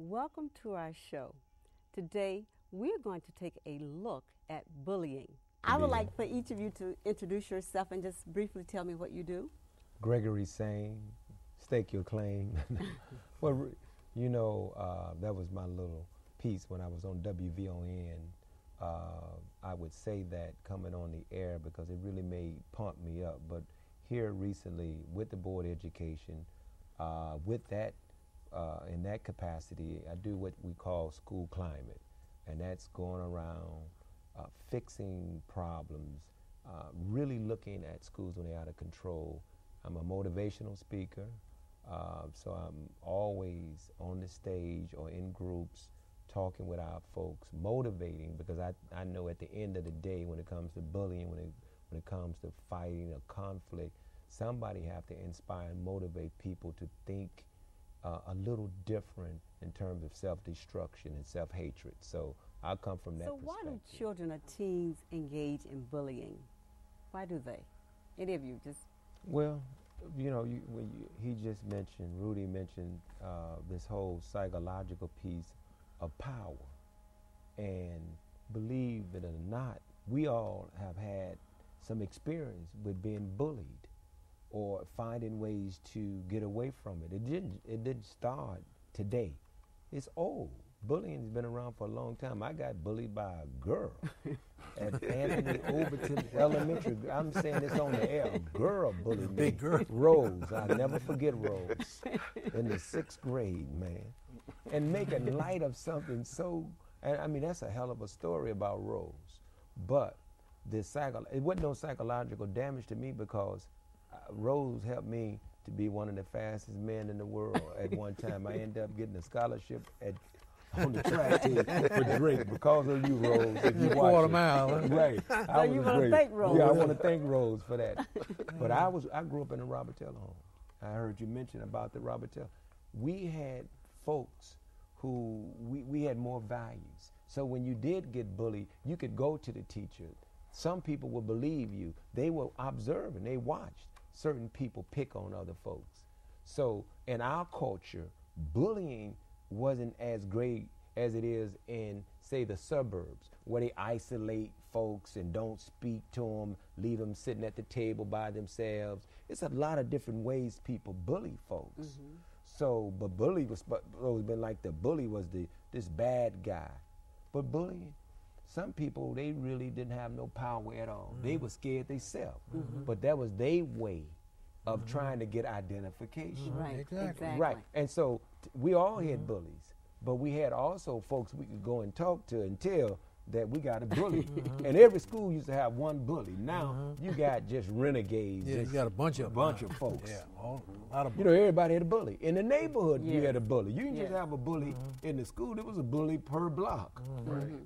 Welcome to our show. Today, we're going to take a look at bullying. I would like for each of you to introduce yourself and just briefly tell me what you do. Gregory Sain, stake your claim. Well, you know, that was my little piece when I was on WVON. I would say that coming on the air because it really pump me up. But here recently with the board of education, with that, in that capacity, I do what we call school climate. And that's going around fixing problems, really looking at schools when they're out of control. I'm a motivational speaker, so I'm always on the stage or in groups talking with our folks, motivating, because I know at the end of the day when it comes to bullying, when it comes to fighting a conflict, somebody have to inspire and motivate people to think a little different in terms of self-destruction and self-hatred. So I come from that perspective. So why do children or teens engage in bullying? Why do they? Any of you just... Well, you know, Rudy mentioned this whole psychological piece of power. And believe it or not, we all have had some experience with being bullied or finding ways to get away from it. It didn't start today. It's old. Bullying has been around for a long time. I got bullied by a girl at Anthony Overton Elementary. I'm saying this on the air. A girl bullied me. Big girl. Rose. I'll never forget Rose. In the 6th grade, man. And making light of something so, and I mean, that's a hell of a story about Rose. But it wasn't no psychological damage to me because Rose helped me to be one of the fastest men in the world at one time. I ended up getting a scholarship on the track team for Drake because of you, Rose. If you quarter mile, huh? Right. So you want to thank Rose. Yeah, I want to thank Rose for that. But I grew up in a Robert Taylor home. I heard you mention about the Robert Taylor. We had folks who we had more values. So when you did get bullied, you could go to the teacher. Some people would believe you. They were observing. They watched certain people pick on other folks. So in our culture, bullying wasn't as great as it is in, say, the suburbs, where they isolate folks and don't speak to them, leave them sitting at the table by themselves. It's a lot of different ways people bully folks. Mm-hmm. So, but bully was always been like the bully was this bad guy. But bullying, some people, they really didn't have no power at all. Mm-hmm. They were scared themselves. Mm-hmm. But that was their way of trying to get identification. Mm-hmm. Right, exactly. Right, and so we all had bullies, but we had also folks we could go and talk to and tell that we got a bully. And every school used to have one bully. Now you got just renegades. Yeah, you got a bunch of folks. Yeah, a lot of. You know, everybody had a bully. In the neighborhood, you had a bully. You didn't just have a bully in the school. There was a bully per block. Mm-hmm.